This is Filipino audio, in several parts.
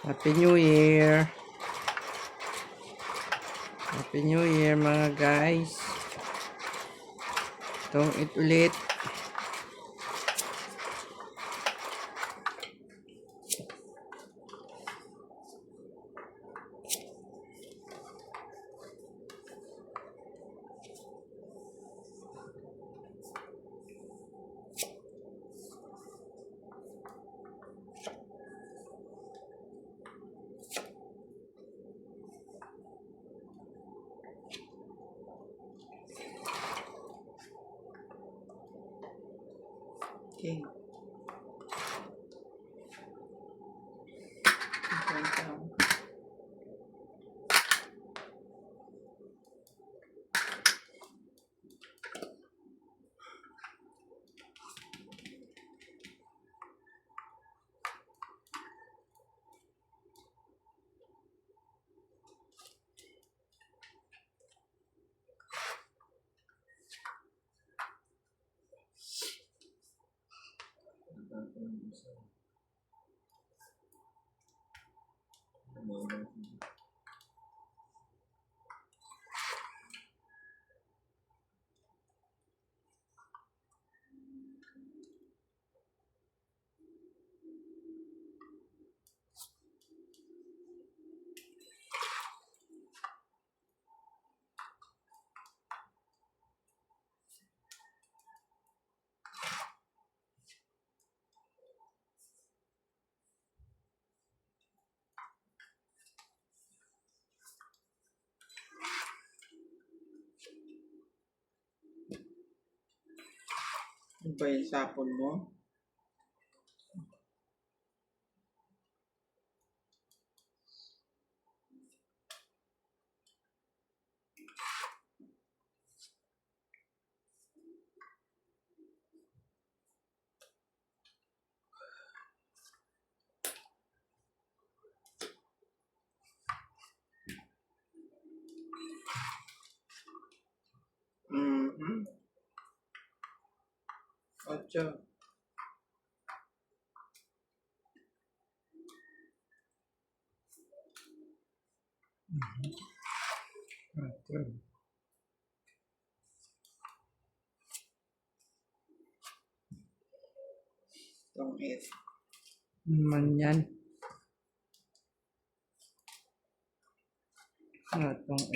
Happy New Year! Happy New Year mga guys! Itong it ulit. Okay. Ano ba yung sapon mo? Mm-hmm. 8. Itong 8. Naman yan.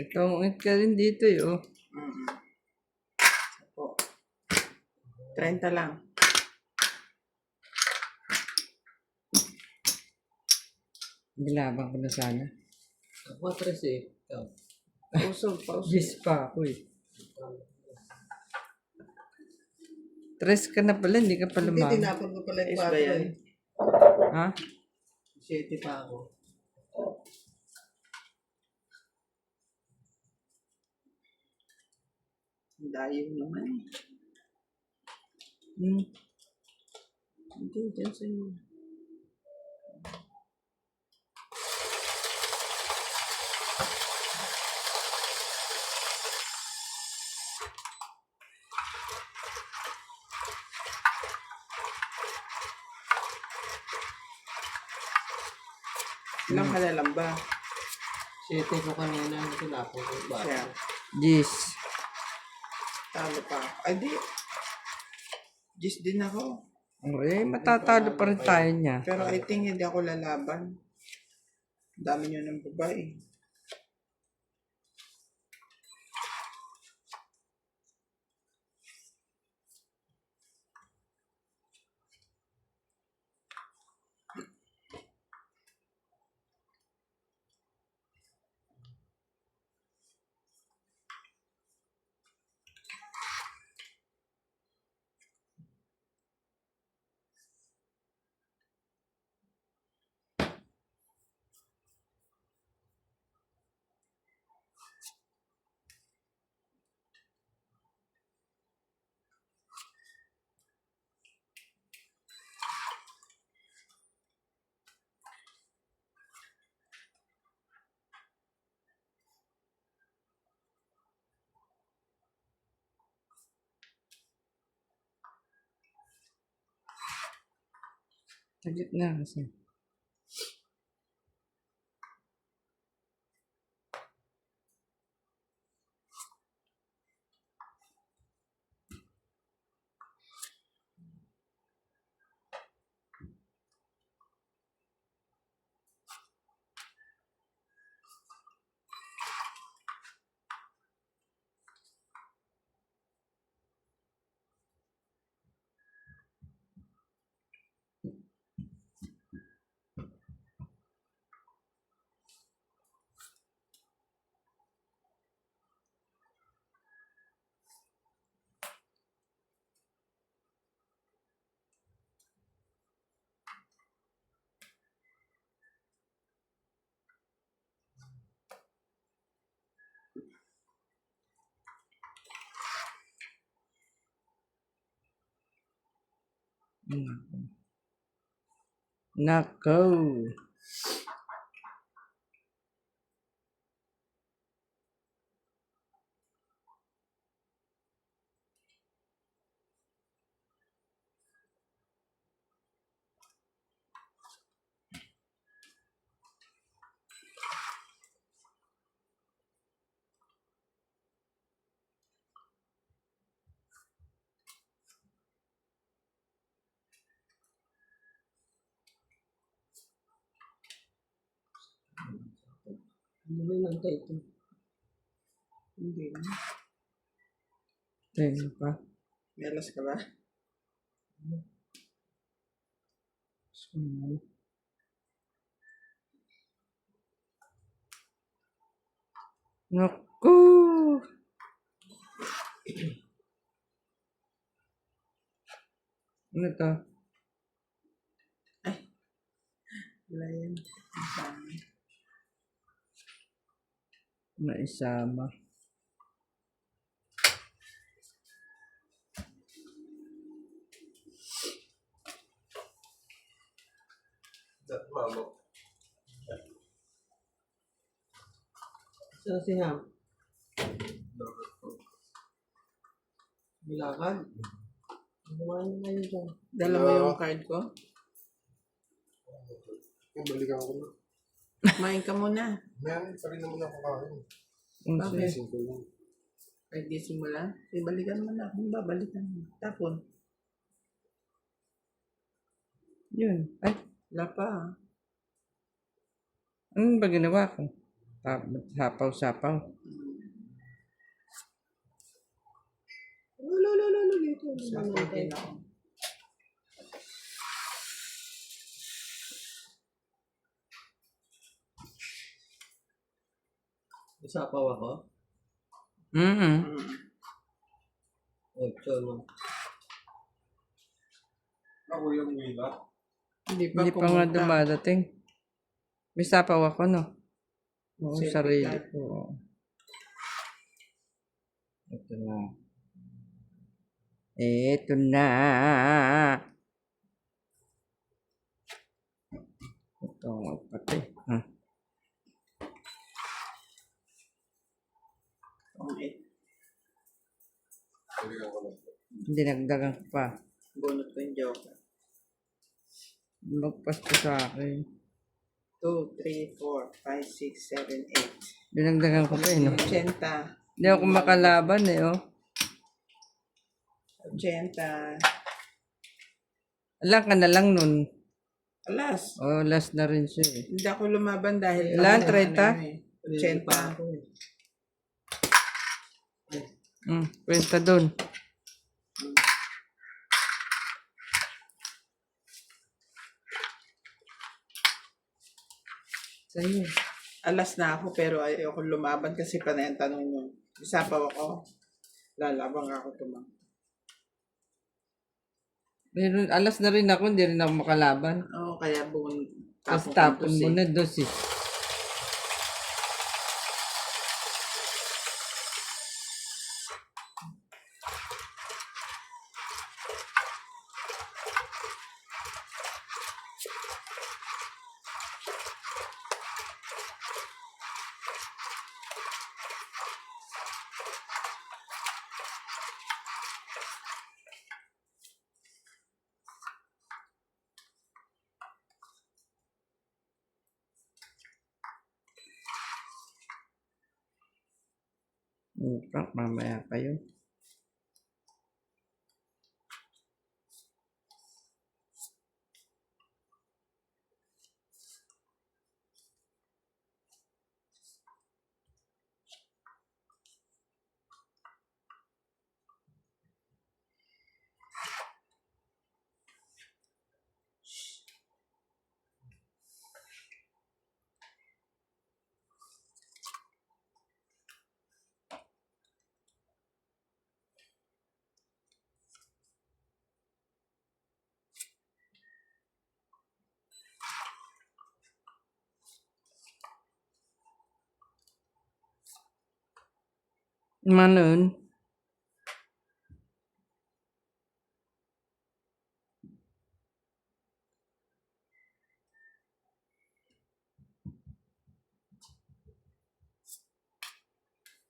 Itong it ka rin dito eh. Oh. Mm-hmm. Opo. 30 lang. Bilabang ko na sana. Ako 3 eh. Ikaw. Pausog. Bis pa ako eh. 3 ka na pala, hindi ka pa Hindi, lumabang. tinapon ko pala yung Is ba 4 yan? eh. Ha? 7 pa ako. Ang dayo naman. Hindi, dyan sa inyo. Ilang ka na lang ba? 7 ko kanina. Tinapon ko ba? Siya. Gis. Talo pa. Ay, di. Gis din ako. Okay, matatalo pa rin tayo niya. Pero I think hindi ako lalaban. Ang dami nyo ng babae. Sa gitna kasi. Nako. Ano ba yung nantay ito? Hindi na. Ayun pa. Melas ka ba? Naku. Ano to? Wala yan. Isama. Naisama. Saan si Ham? Bilakad. Kumain na kayo dyan. Dala mo yung card ko? Balikan ko na. Kumain ka muna. Meron pa rin naman ako kain. Kasi, Simple lang. Pag di simula, ibalikan mo na. Kung babalikan mo. Tapon. yun. Ay, Wala pa. ano ba ginawa ko? Sapaw-sapaw. Lolo, dito. Sapo din ako. Isapaw ako? Mm-mm. Ocho, no? Ako yung wila. Hindi pa Hindi pa nga pumunta. dumadating. May sapaw ako, no? Oo, Safety sarili card. ko. Ito na. Ito na. Ito nga pati. Okay. Balikan ko na. Dinagdagan ko pa. Bunot ko yung joker. Magpasto sa akin. 2, 3, 4, 5, 6, 7, 8. Dinagdagan ko pa eh, no? 80. Hindi ako makalaban eh, oh. 80. Alam ka na lang nun. Alas. Oh, last na rin siya eh. Hindi ako lumaban dahil... Ilan? ako 30? ano yun eh. 80. ako eh. Kwenta dun. Sa'yo. Alas na ako pero ayoko lumaban kasi panay ang tanong nyo. Isa pa ako. Lalabang ako tumang. Meron, alas na rin ako, hindi rin ako makalaban. Oo, kaya buong Tapos tapon mo na dos eh. Frank, mamaya pa yun. Manon.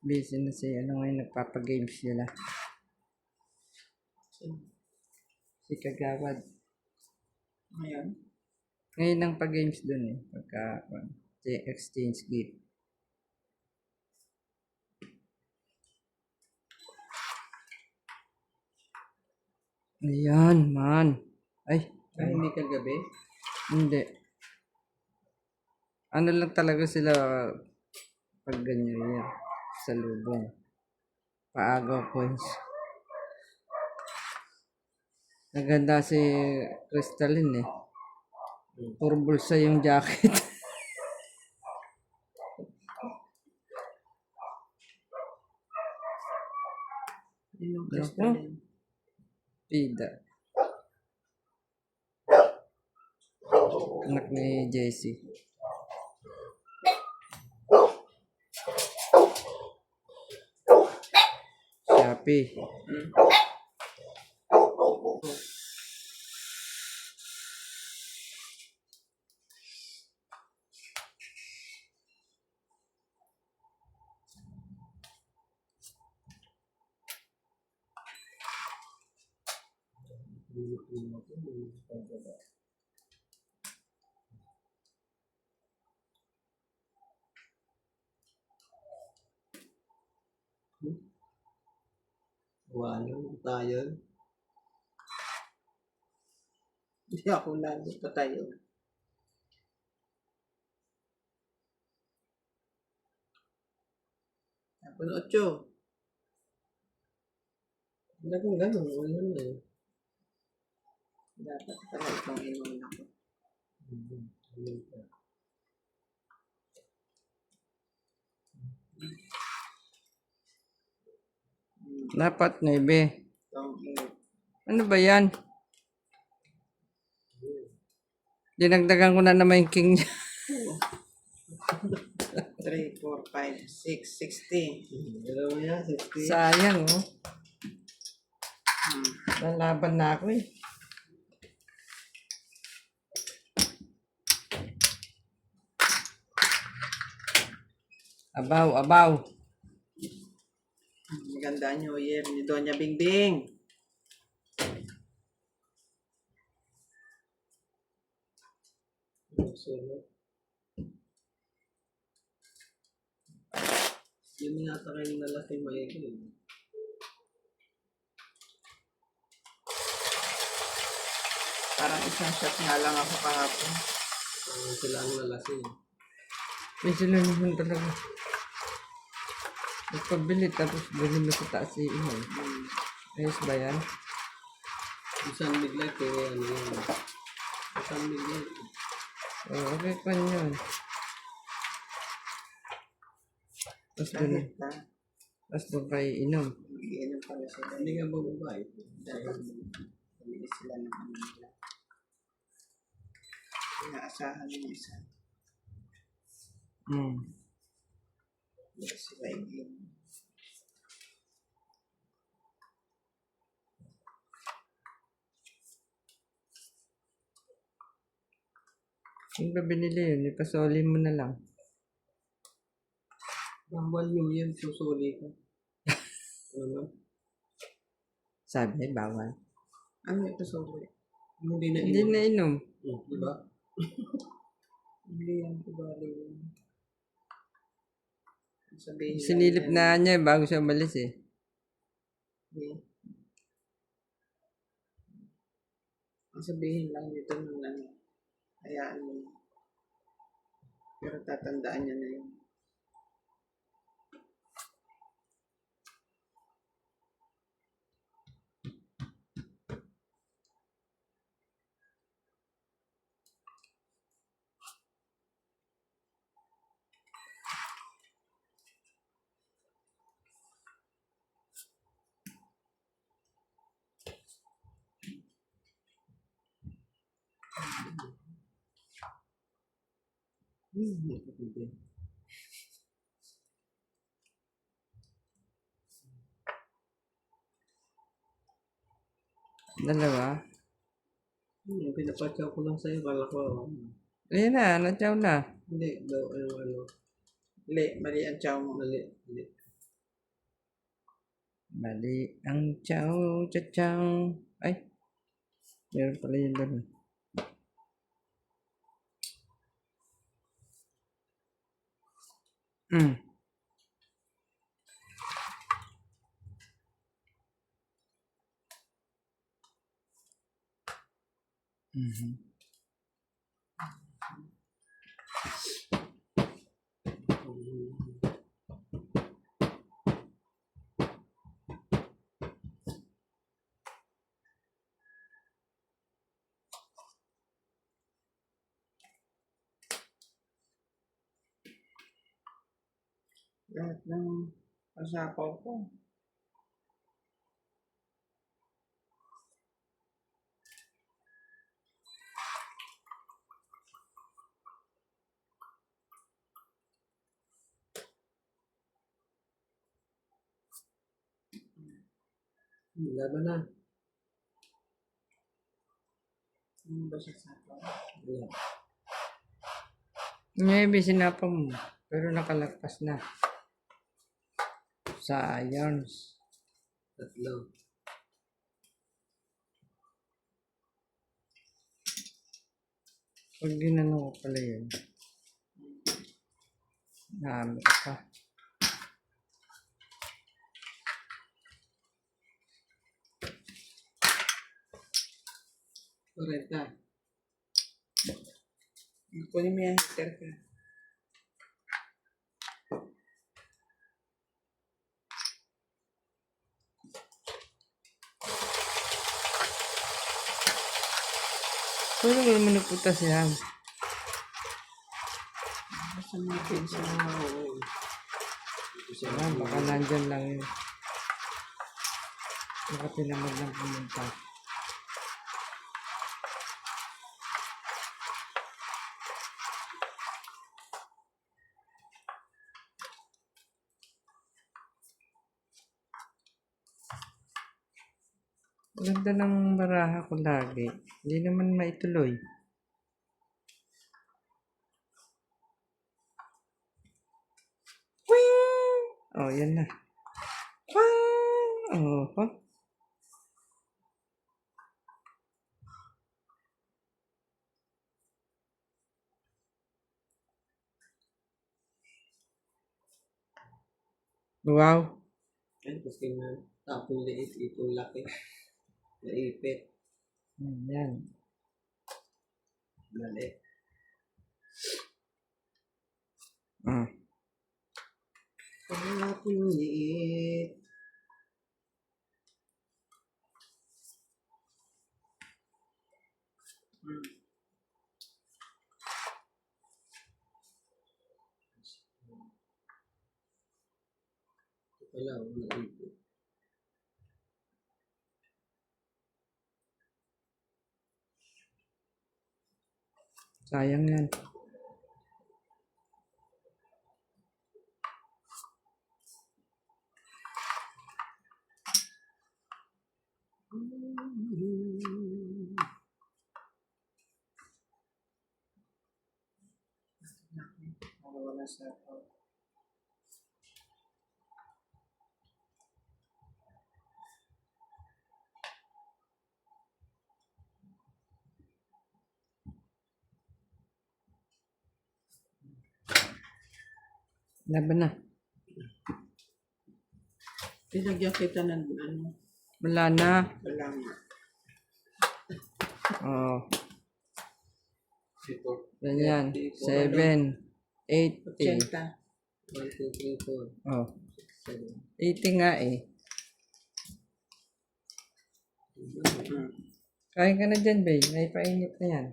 Busy na si ano ngayon, nagpapagames sila. Si Kagawad. Ngayon. Ngayon ang pag-games dun eh. Pagka exchange gift. Ayan, man. Ay, Ay, hindi kagabi. hindi. Ano lang talaga sila pag ganyan yan. Sa lubong. Paagaw coins. Naganda si Crystalline eh. Puro bulsa yung jacket. Yun yung Naku. crystalline. Pida. Anak ni Jessie. Shopee. Wala, tayo. Hindi ako lalo pa tayo. Tapos 8. Wala kang gano'n. Wala na eh. Dapat pala itong inom ako. Dapat 9. Itong inom. Ano ba yan? Dinagdagan ko na naman yung king niya. 3, 4, 5, 6, 60. Alam mo yan, 60. Sayang oh. Hmm. Lalaban na ako eh. Abaw, abaw. Maganda New Year ni Doña Bingbing. Yun yata kayo nalasing maigi. Parang isang shot nga lang ako kahapon. Sila ang nalasing. May sila naman talaga. Nagpabili tapos bili mo sa taas si Iman. Ayos ba yan? Isang midlight kaya ano yun. Isang midlight. Oh, okay pa yun. Tapos doon, Kahit na, tapos doon kayo inom. iinom pala sila. Hindi nga bababay. Dahil pumili sila ng ano nila. Inaasahan yung isa. Hindi sila iinom. Yung ba binili yun? Ipasoli mo na lang. Bawal nyo yan, susuli ka. Ano? Sabi, bawal. Ano ito sorry? Hindi na Hindi na inom. Diba? Hindi yan kubali yun. Sabihin lang Sinilip yan. na niya bago siya umalis eh. Hindi. Ang sabihin lang nito nung ano. Hayaan mo. Pero tatandaan niya na yun. Dalawa. Yung pinapatsaw ko lang sa'yo, kala ko. Ayun na, natyaw na. Hindi, daw, ano. Mali ang chow mo. Mali, mali. Mali ang chow chow chow. Ay, meron pala yun doon. Mm. Mhm. Lahat ng kasapaw ko. Laban na. Ano ba siya sapaw? Wala. Maybe sinapa mo. Pero nakalagpas na. Sa irons. Tatlo. Pag ginano ko pala yun. Naamit ka. Korenta. Kunin mo yung heater ka. Pero naman naputas yan. Basta natin sa mga Ah, baka nandyan lang yun. Baka tinamad lang pumunta. Ganda ng baraha ko lagi. Hindi naman maituloy. Wing! Oh, yan na. Wing! Oh, huh? Wow. Ay, kasi nga. Tapong liit, itong laki. Naipit. Yan. Mali. Ah. Tapong liit. Wala, naipit. Sayang yan. wala sapaw. Laban na. Tinagyan kita ng ano, Wala na. wala nga. Oh. Dito. Ganyan. 7, 80. 80. 1, 2, 3, 4, Oh. 7. 80 nga eh. Kain ka na dyan, babe. May painit na yan.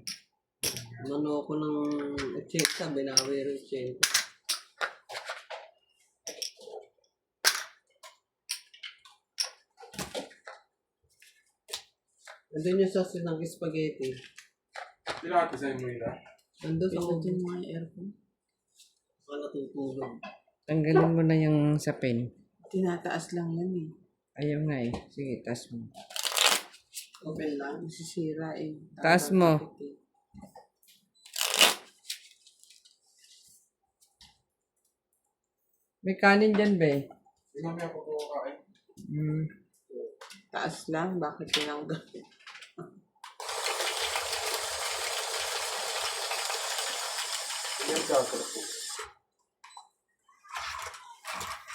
Mano ako ng 80, binawi rin 80. Nandun yung sauce ng spaghetti. Pinakati sa inyo yun, Nandun sa Ito oven. din mga aircon. Baka natutulog. Tanggalin mo na yung sapin. Tinataas lang yan eh. Ayaw nga eh. Sige, taas mo. Open lang. Masisira eh. Taas mo. May kanin dyan, babe. Hindi mamaya ako kumakain. Hmm. Taas lang, bakit tinanggal? Hindi ang chocolate po.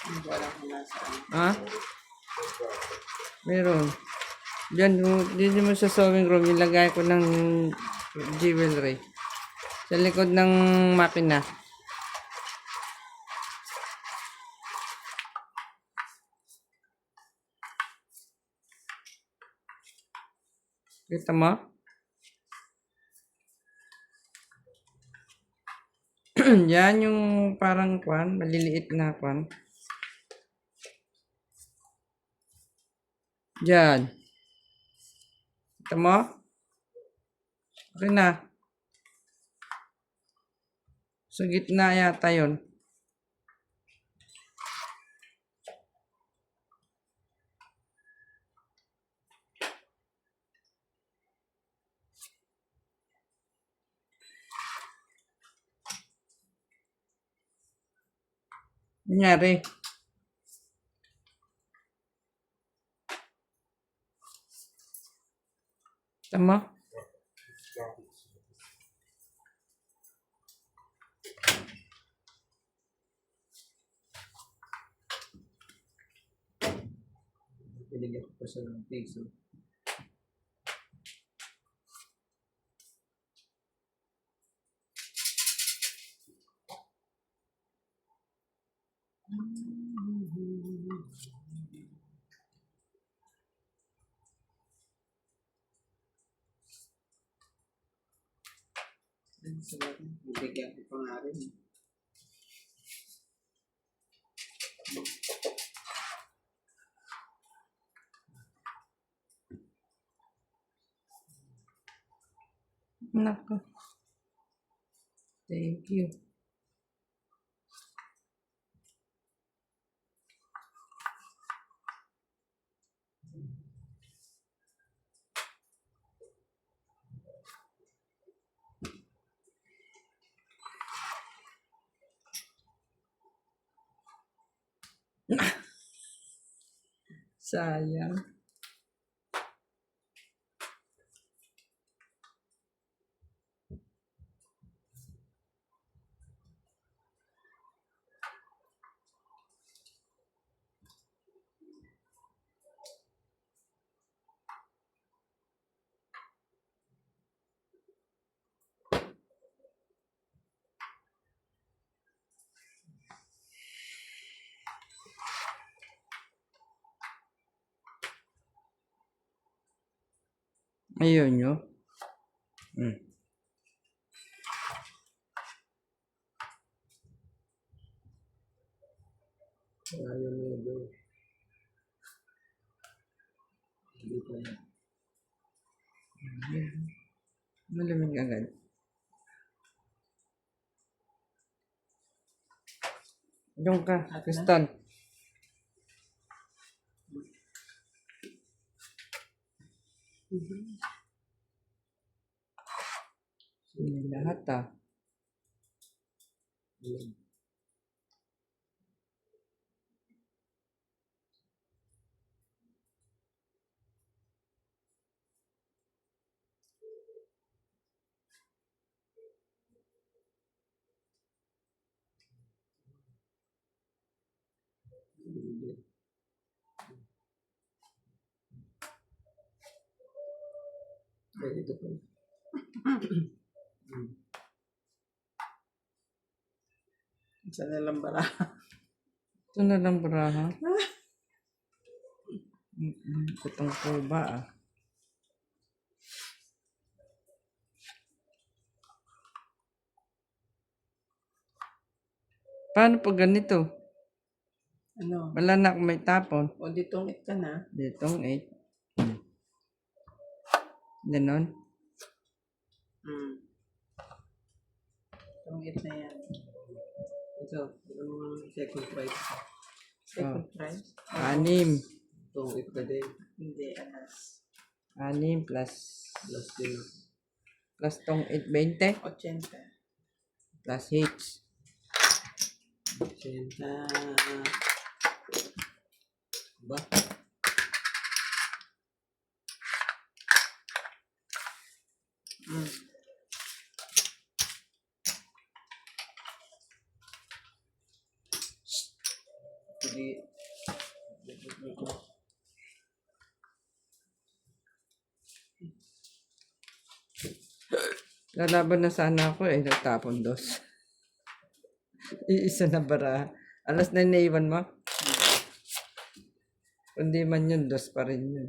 Hindi ko alam kung nasaan. Ha? Meron. Diyan, dito mo sa sewing room, ilagay ko ng jewelry. Sa likod ng makina. Kita mo? Yan yung parang kwan, maliliit na kwan. Diyan. Kita mo? Okay na. Sa gitna yata yun. Nangyari. Tama? Binigyan ko pa siya ng piso. Ano sa bagay? Bibigyan ko pa nga rin. Nako. Thank you. Sayang. Ayun nyo. Ayaw niya doon. Hindi pa yan. Malamig agad. Diyan ka, Kristan. Sino lahat ah. Ayan. Hindi. Ay, ito pa. Isa na lang bara. Ito na lang baraha. Itong kuba ah. Paano pag ganito? Ano? Wala na akong may tapon. O ditong it ka na. Ditong 8. Ganon. Itong it na yan. Ito, yung second price. Second price? 6. Itong ito din. Hindi, alas. 6 plus Plus din. plus tong 8, 20 80. plus H. 80. Ba? Mm. Hindi. Lalaban na sana ako eh, nagtapon dos. Iisa na bara. Alas na naiwan mo? Kundi man yun, dos pa rin yun.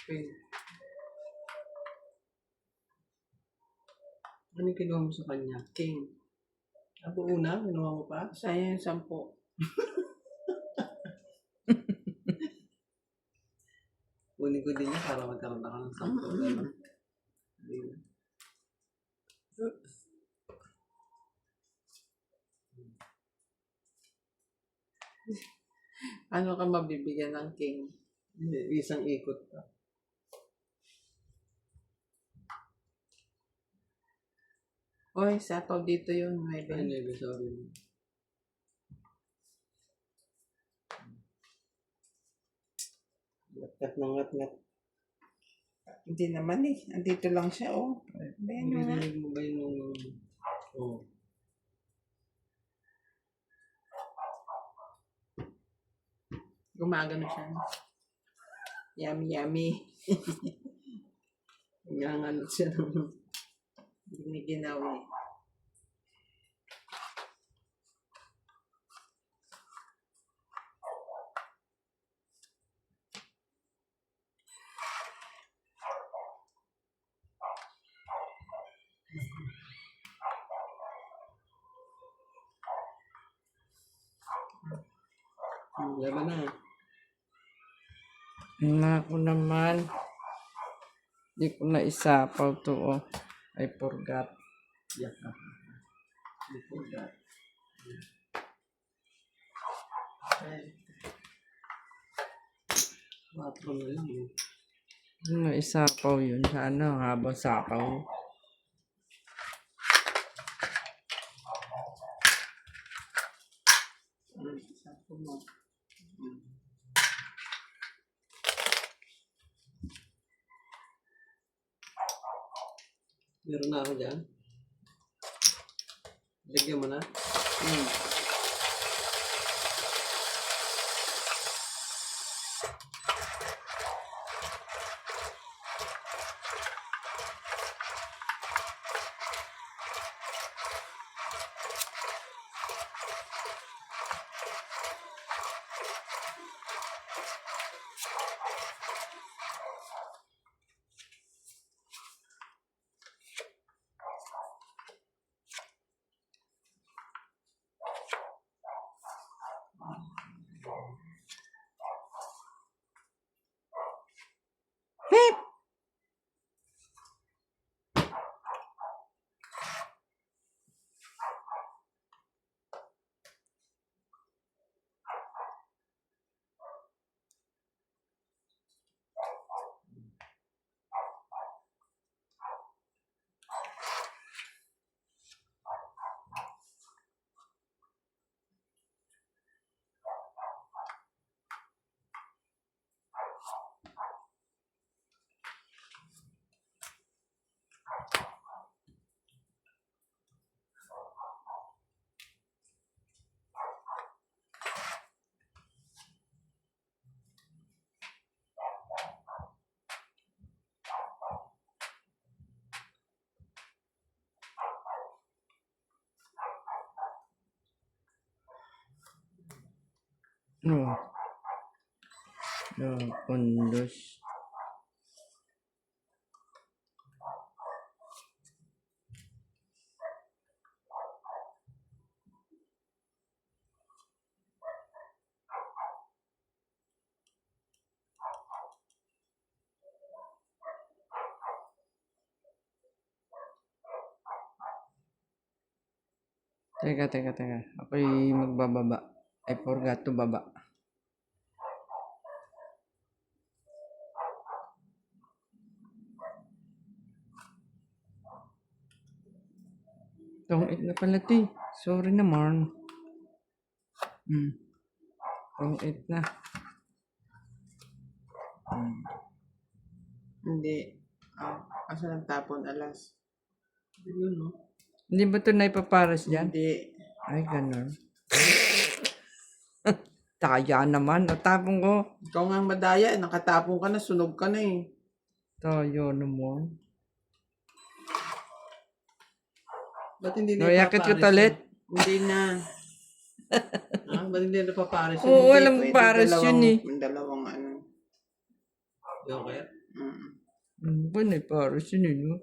Okay. Ano yung kinuha mo sa kanya? King. Ako una, kinuha mo pa? Sayang yung 10. Kunin ko din niya para magkaroon ako ng sample. Gano'n. Hindi na. Ano ka mabibigyan ng king? Isang ikot pa. Oy, sapaw dito yun, may Ano yung sabi mo? Ngat ng ngat. Hindi naman eh. Andito lang siya, oh. Ayan yung nga. Narinig mo ba yung... Oh. Gumagano siya. Yummy, yummy. Nangangalat siya ng... Giniginaw eh. Laban na. Ako naman. Di ko na isapaw to oh. I forgot. Yak na. Before that. Quatro na lang eh. Ano isapaw yun? Sana habang sapaw. Sapaw mo. Meron na ako dyan. Lagyan mo na. No. No, pundos. Teka. Ako'y magbababa. I forgot to baba. Tong 8 na pala, ti. Sorry naman. Tong 8 na. Hindi. Asan ang tapon? Alas. Yun, no? Hindi ba ito naipaparas dyan? Hindi. Ay, ganun. Taya naman. Natapong ko. Ikaw nga ang madaya. Nakatapon ka na. Sunog ka na eh. Tayo naman. Ba't hindi No, yakit ko talit. Hindi na. Ba't hindi napaparis yun? Oo, Hindi, alam ko pwede paras yun eh. Dalawang ano. Joker? Ba naiparas yun eh, no?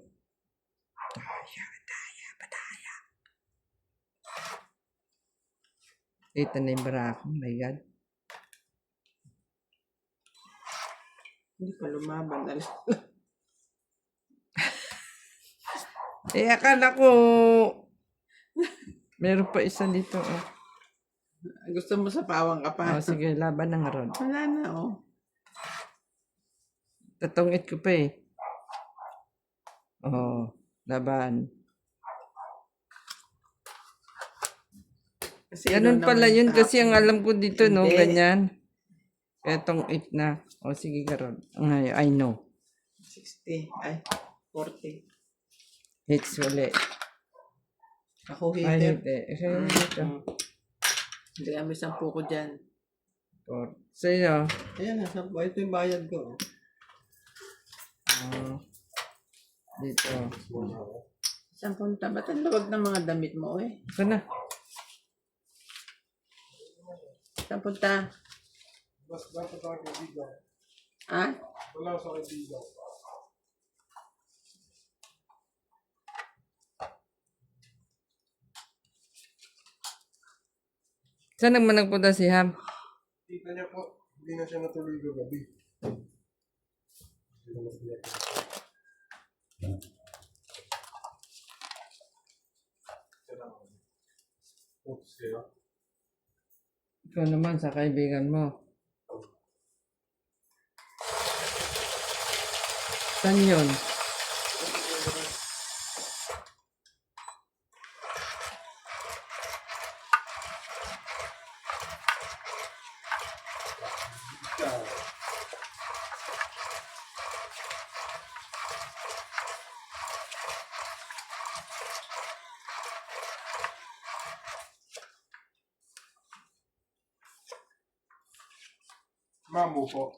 Ito na yung barako. My God. Hindi pa lumaban. Alas. Akala ko. Meron pa isa dito. Oh. Gusto mo sa pawang ka pa? Sige, laban ng ron. Wala na, oh. Tatongit ko pa eh. Laban. Kasi Ganun pala yun kasi ang alam ko dito, no? Hindi. Ganyan. Kaya tong 8 na. Sige, karon. I know. 60. Ay, 40. Hits uli. Ako Ay, hater. hindi. Dito. Hindi kami 10 ko dyan. Sa'yo. Ayan, ito yung bayad ko. Dito. 10 punta. Ba't ang lawag ng mga damit mo, eh? Sana. 10 punta. Mas dapat sa kaibigan. Ha? Wala sa kaibigan. Saan naman nagpunta si Ham? Kita niya po, hindi na siya natuloy gabi. Hindi na mas biyak. Oops, kaya. Ikaw naman sa kaibigan mo. Saan yun? Mamo po.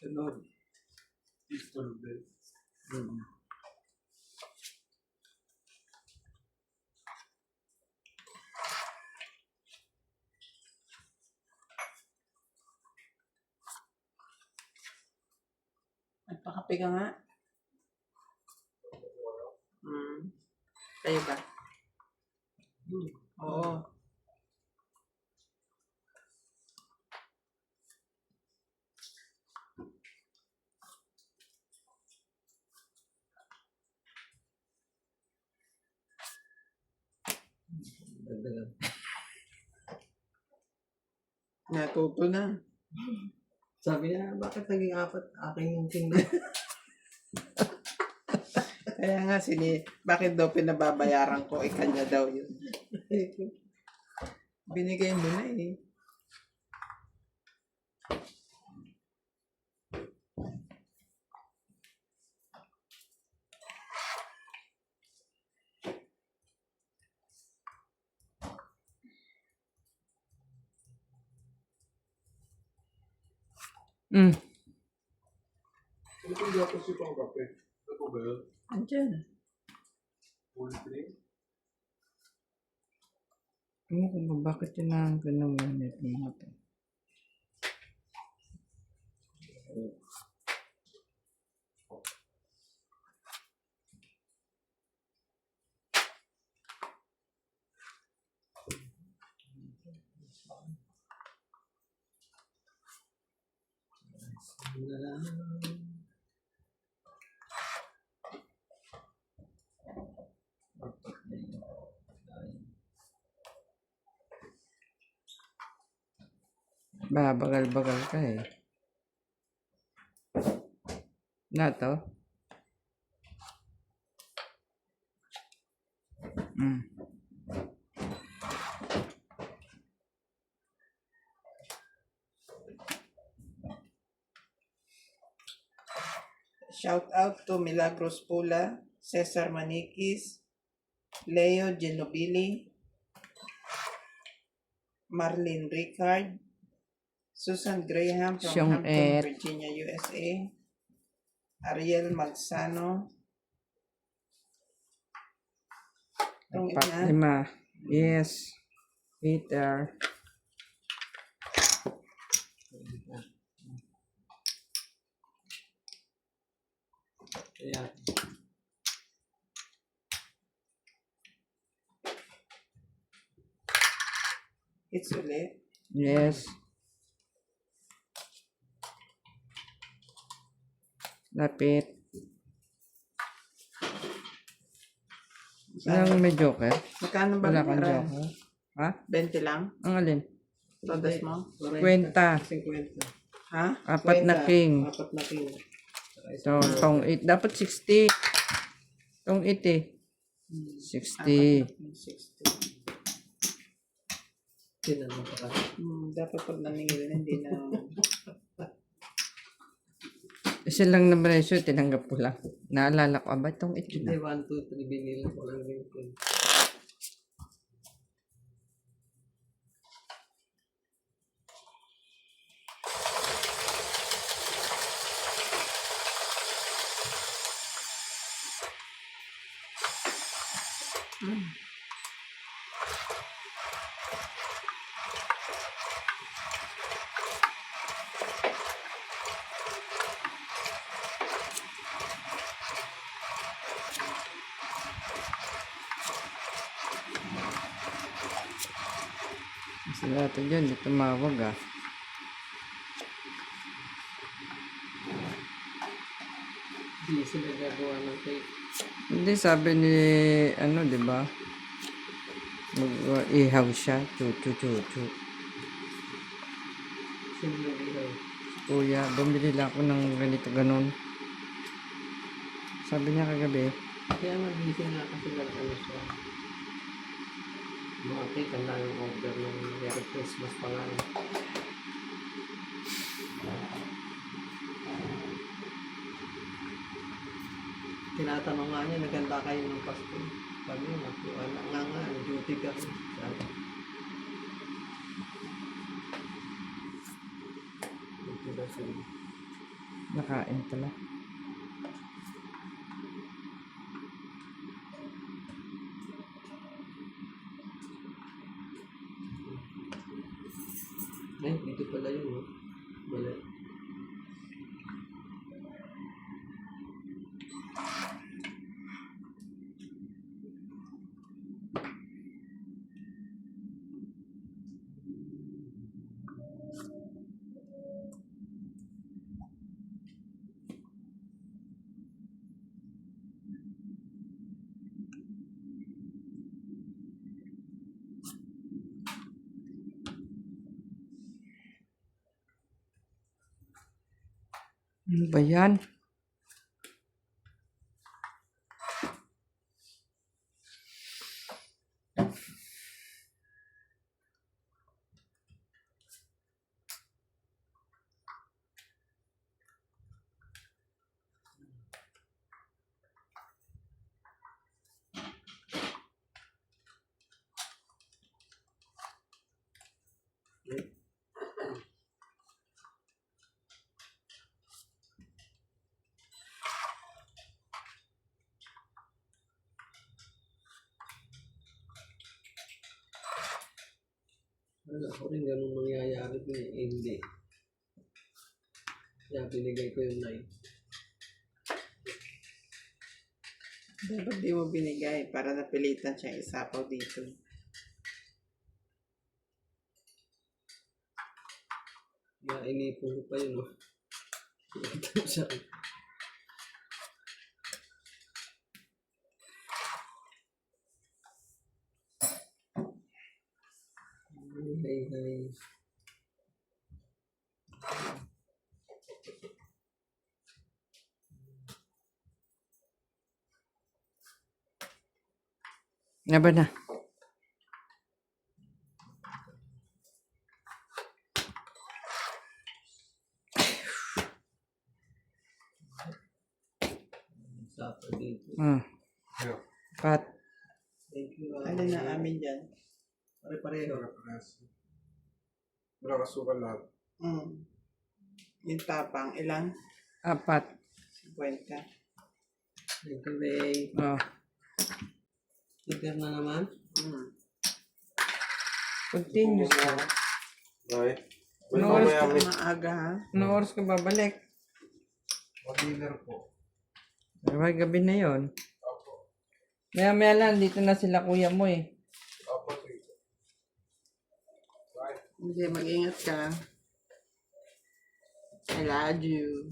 Sunod. Pistol din. Nagpakape ka nga. Kayo ba? Oo. Dagdagan. Natuto na. Sabi niya, bakit naging 4 aking yung tingnan? Kaya nga, bakit daw pinababayaran ko? Kanya daw yun. Binigay mo na eh. Ano kung dapat siya pang kape? Ito ba yun? Andyan. Full drink? Ano ko ba? Bakit yun ang ganun mo to? Na lang. Bagal-bagal ka eh. Na to? Mm. Shout out to Milagros Pula, Cesar Maniquis, Leo Genobili, Marlene Ricard, Susan Graham from Siyong Hampton, et. Virginia, USA, Ariel Magsano. Itong Apat, ina, 5. Yes. Peter. Ayan. it's ulit. Yes. Lapit. Walang may joker. Magkano ba Wala kang binayaran? joker. Ha? 20 lang? Ang alin? Todas mo? kwenta. 50. Ha? Apat na king. Apat na king. So, tong 8. Dapat 60. Tong 8 eh. 60. 60. Tinanong ka pa. Dapat pag naningil na, hindi na... Isa lang na presyo, tinanggap ko lang. Naalala ko, ba itong 8 Hindi, na? 1, 2, 3 binili ko lang din ko. Sila ito dyan, di tumawag ah. Hindi sila gagawa ng cake. Hindi, sabi ni, ano, di ba? Mag-ihaw siya. Chu. Sino nag-ihaw? Kuya, bumili lang ako ng ganito, ganun. Sabi niya kagabi, Kaya nag-busy nga kasi ano siya. Mga cake, ang daming order ng Merry Christmas pa nga. Tinatanong nga niya, naganda kayo ng Pasko. Sabi niya, wala nga, duty ka. Sabi. Duty ka sila. nakain pala. Ay, dito pala yun, no? Wala. Ano ba yan? Wala ko rin ganun mangyayari ko eh. Hindi. Kaya binigay ko yung 9. Dapat di mo binigay para napilitan siyang isapaw dito. Kaya inipon ko pa yun, oh. Ito siya. Hey. Laban na. Sapa dito. Yeah. Pat. Thank you. Ano na amin dyan? Pare-pareho. Pare-parehas. Wala kasukal lahat. Yung tapang, ilan? 4. 50. Thank you, May. Oh. Sticker na naman. Continuous. Right? No, Mamaya may Maaga ha? Anong oras ka babalik? dinner po. Ay, gabi na yon. Opo. Maya lang, dito na sila kuya mo eh. Opo, sige. Right? Hindi, mag-ingat ka. I love you.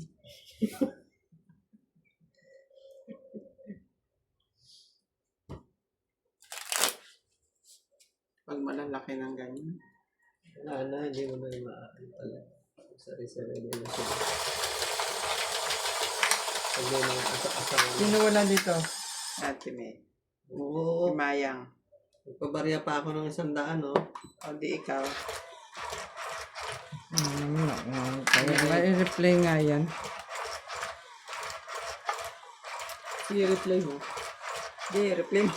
Pag malalaki ng ganyan. Wala na, hindi mo na maaari pala. Sari-sari din na siya. Pag may mga asa-asawa. Sino wala dito? Ate May. Oo. Mayang. Nagpabarya pa ako ng 100, no? O di ikaw. Kaya mai-replay nga yan. Sige, reply mo. Di, reply mo.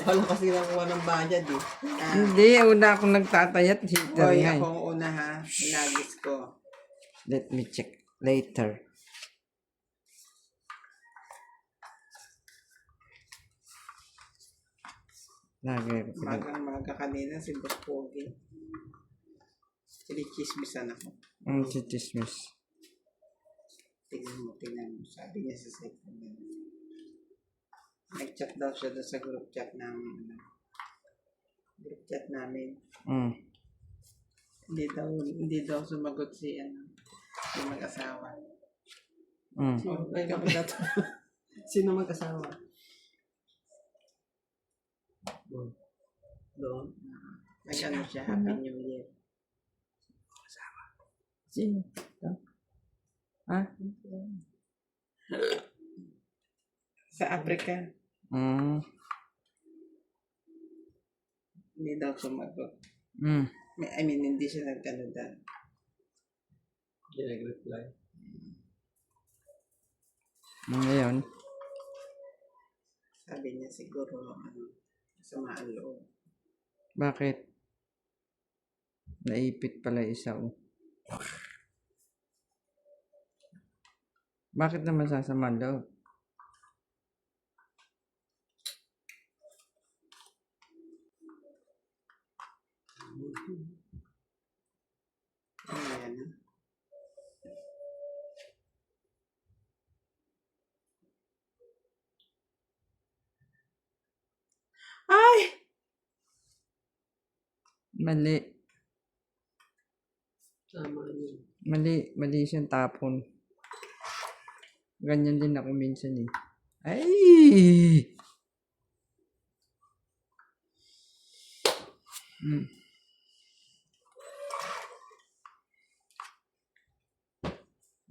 Wala kasi nakuha ng budget, eh. Hindi, una akong nagtatayat. Heater Hoy, nga eh. ako ang una ha. Inagis ko. Let me check later. Magang-maga kanina si Boss Pogi. Sinichismisan ako. Si Chismis. Tingnan mo. Sabi niya sa second. Nag-chat daw siya doon sa group chat ng group chat namin. Hindi daw sumagot si yung mag-asawa. Ay, kapag sino mag-asawa? Doon. Nag-ano siya, Happy New Year. Sino? Ha? Sa Africa, hindi daw sumagot. I mean, hindi siya nag-Canada. Hindi nag-reply. Ngayon, Sabi niya siguro, samaan loob. bakit? Naipit pala isa oh. Bakit naman sasama loob? Ano yan? Ay! Mali. Tama yun. Mali siyang tapon. Ganyan din ako minsan eh. Ay!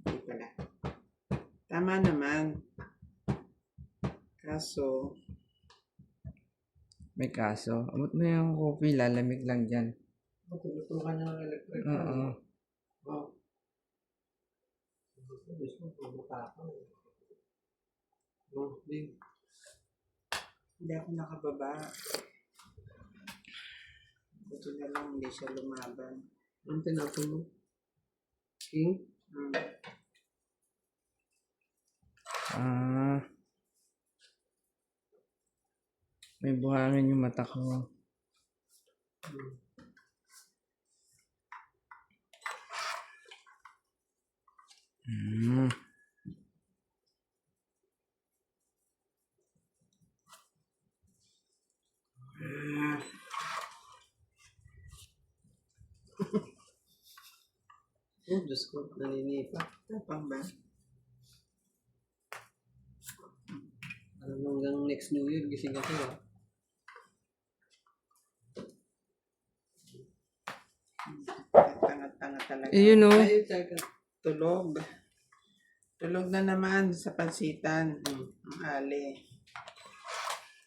Hindi pala. Tama naman. Kaso, May kaso. Amot mo yung coffee, lalamig lang dyan. Matulutukan niya ng electric. Oo. Oh. Gusto mo, pumunta ka. No, hindi. hindi ako nakababa. Buti na lang hindi siya lumaban. Ang tinapon mo? King? May buhangin yung mata ko. Hmm. Oh, Diyos ko, naninipa. Tapang ba? Alam mo, hanggang next New Year, gising ako ah. Tanga-tanga talaga. Yun o. Ay, teka. Tulog. Tulog na naman sa pansitan. Ang ali.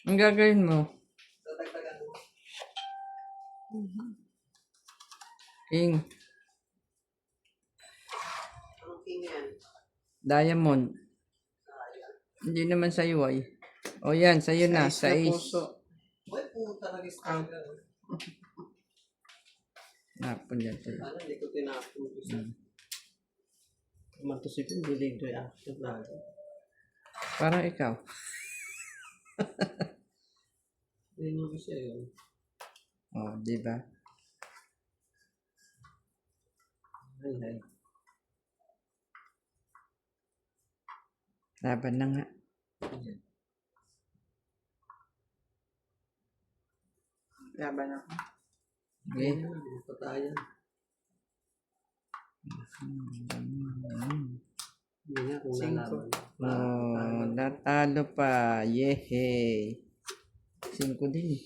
Ang gagawin mo? Tatagtagan mo. King. Anong king yan? Diamond. Hindi naman sa'yo ay. O yan, sa'yo na. Sa Sa ace. puso. Uy, puta na discount. Napon yan sa'yo. Ano, hindi ko tinapon ko sa... Matusip yung delayed reaction lagi. Parang ikaw. Hindi mo siya yun. O, di ba? Ay, ay. Laban na nga. Laban ako. Okay. Patayan. Hindi nga kung Cinco. nalaman. Oh, natalo pa. Yehey. 5 din eh.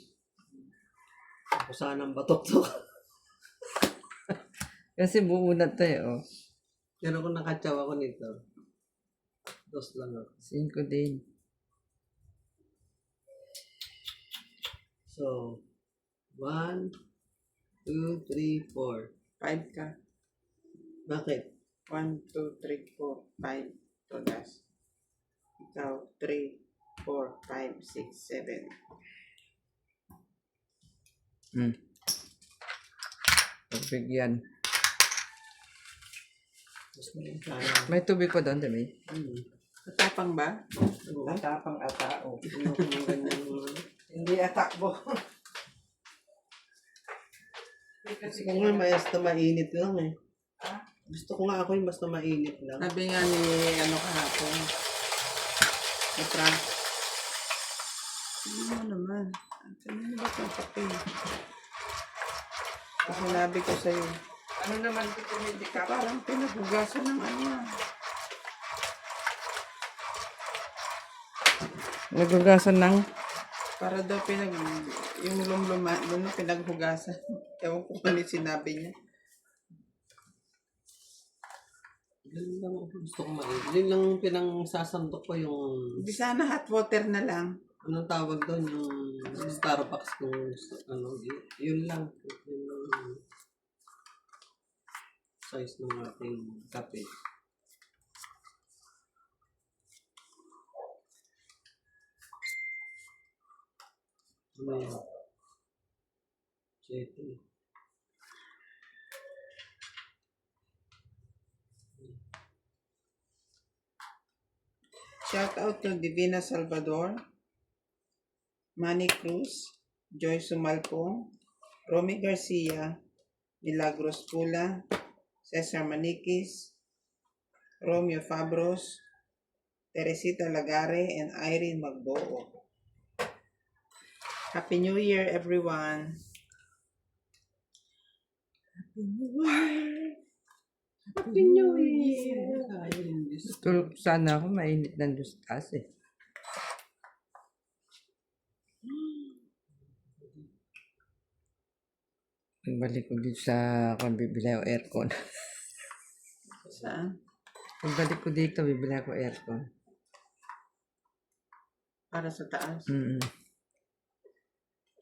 Kung saan ang batok to. Kasi buo na to eh. Oh. Pero kung nakatsaw ako nito, 2 lang ako. 5 din. So, 1, 2, 3, 4. 5 ka. Bakit? 1, 2, 3, 4, 5. Todas. Ikaw, 3, 4, 5, 6, 7. Pagbigyan. Mas may kaya. May tubig ko doon, di ba? Matapang ba? Matapang atao. Ano kung ang ganyan mo? Hindi atakbo. Kasi kung nga basta mainit lang eh. Gusto ko nga ako yung basta mainit lang. Sabi nga ni ano kahapon. Ni Frank. Hindi mo naman. Ano ba itong papel? Sinabi ko sa'yo. Ano naman ito hindi ka? Parang pinagugasan ng ano. Nagugasan ng? Para daw yung lumluma, doon na pinaghugasan. Ewan ko kung ano yung sinabi niya. Ganun lang ako gusto ko mainit. Yun lang pinang-sasandok ko yung... Di sana hot water na lang. Anong tawag doon? Yung Starbucks kung ano. Yun lang. Yun lang yung size ng ating kape. Ano yun? Chete. Shout out to Divina Salvador, Manny Cruz, Joy Sumalpong, Romy Garcia, Milagros Pula, Cesar Maniquis, Romeo Fabros, Teresita Lagare, and Irene Magboo. Happy New Year, everyone! Happy New Year! Happy New Year! Ayun, Diyos. Tulog sana ako, mainit ng dustas eh. Pagbalik ko dito sa kung bibili ako aircon. Saan? Pagbalik ko dito, bibili ako aircon. Para sa taas.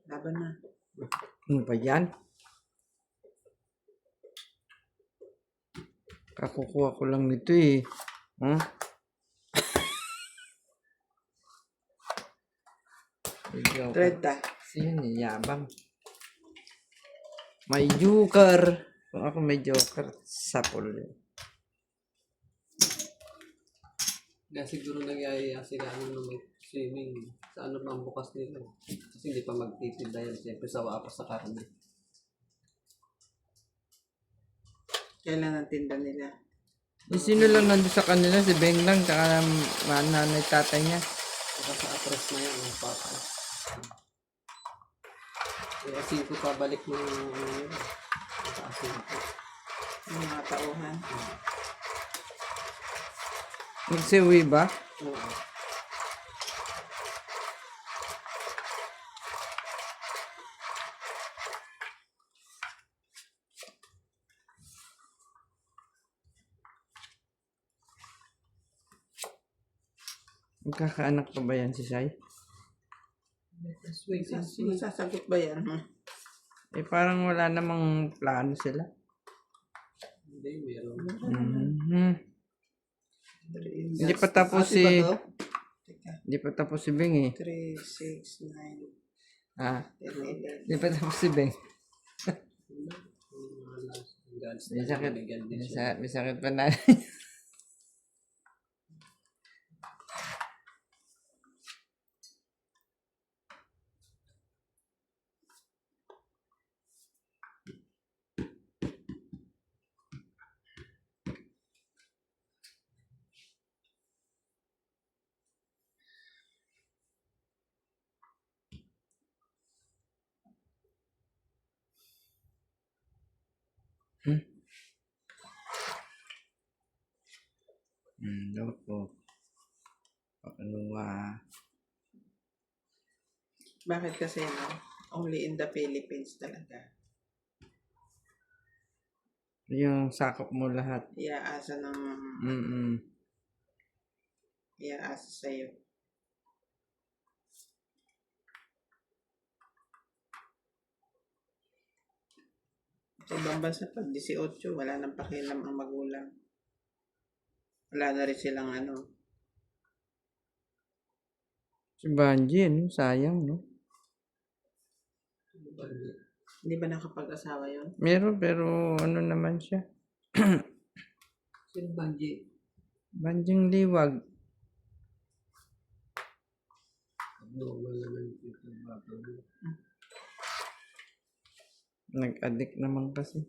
Laban na. Ano ba yan? Kakukuha ko lang nito eh. Huh? Joker. Treta. Kasi yun eh, yabang. May joker. Kung ako may joker, sapol yun. Kaya siguro nagyayaya sila ano na may swimming sa ano pang bukas nila. Kasi hindi pa magtitinda yan. Siyempre sawa pa sa karne. Kailan ang tinda nila? Yung sino lang nandun sa kanila, si Beng lang, tsaka nanay tatay niya. Saka sa atras na yan, ang papa. Kaya 5 pabalik ng ano yun. Sa asinto. Yung mga tauhan. Nagsiuwi ba? Oo. Magkakaanak pa ba yan si Sai? Wait, Masasagot ba yan? Eh parang wala namang plano sila. Hindi, meron. Mhm. Hindi pa tapos Ate ba si... to? Teka. Hindi pa tapos si Beng eh. 3, 6, 9, Ah, 10, 11. hindi pa tapos si Beng. May sakit. May sakit pa na. Loko. Ano Bakit kasi no? Only in the Philippines talaga. yung sakop mo lahat. Iaasa ng... Mm. Iaasa sa'yo. Sa ibang bansa pag 18, wala nang pakialam ang magulang. Wala na rin silang ano. Si Banji, ano? Sayang, no? Hindi ba nakapag-asawa yun? Meron, pero ano naman siya? Sino Banji? Banjing liwag. Normal naman yung bata mo. Nag-addict naman kasi.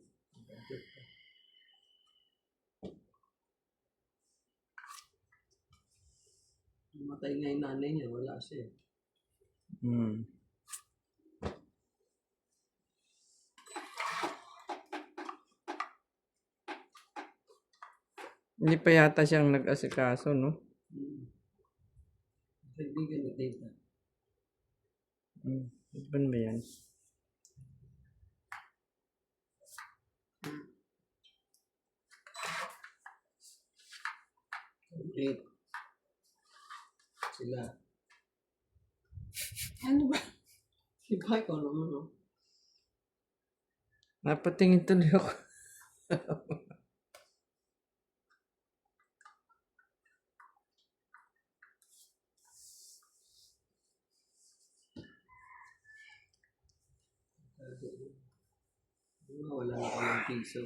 Matay nga yung nanay niya, wala siya. Hmm. Hindi pa yata siyang nag-asikaso, no? Kaibigan ni Tita. Iban ba yan? Complete. Sila. Ano ba? Iba ikaw naman, no? Napatingin tuloy ako. Wala na ako ng piso.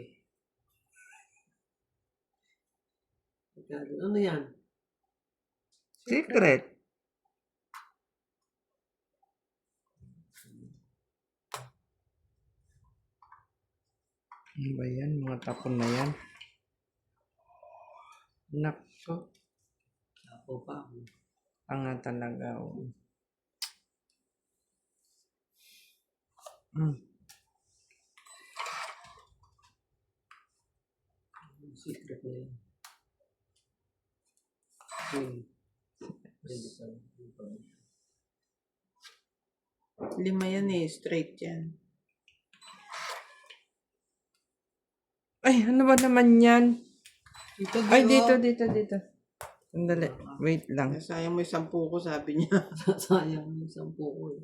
Ano yan? Secret. Ano ba yan? Mga tapon na yan. Nako. Ako pa. Tanga talaga. Oh. Secret na yan. Pwede pa. 5 yan eh. Straight yan. Ay, ano ba naman yan? Dito, Ay, dito. Sandali. Wait lang. Sayang mo yung 10 ko, sabi niya. Sayang yung 10 ko eh.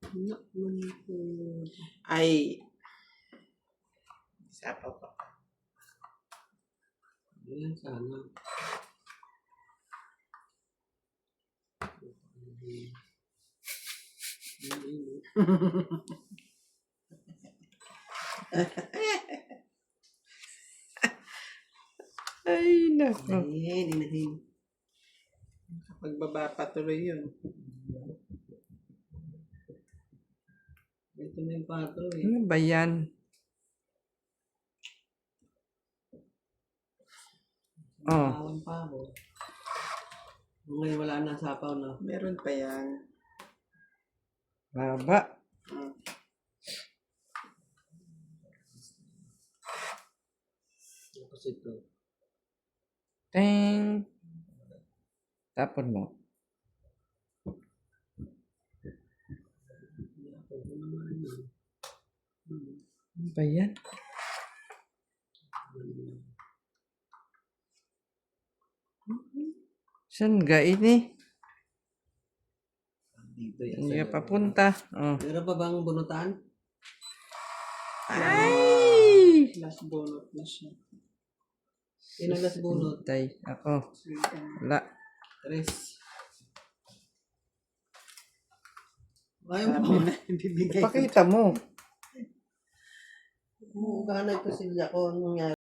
Nakman ko. Ay. Isa pa pa. Ayan, sana. Ay, nako. Inahin. Pagbaba pa tuloy yun. Ito na yung patro eh. Ano ba yan? Oh. Bawang pa ako. Ngayon wala na sapaw na. Meron pa yan. Baba. Mm. Tapos ito. Ting. Tapon mo. Ako naman yun. Ano ba yan? Saan ga ini? Dito yan. Hindi ka papunta. Oh. Meron pa bang bunutan? Ay! Last bonus na siya. Inagas bunot. Tay. Ako. Wala. Tres. Ayaw Sabi mo. na, ibibigay ko. Pakita mo. Gana ito silya ko. Anong nangyari?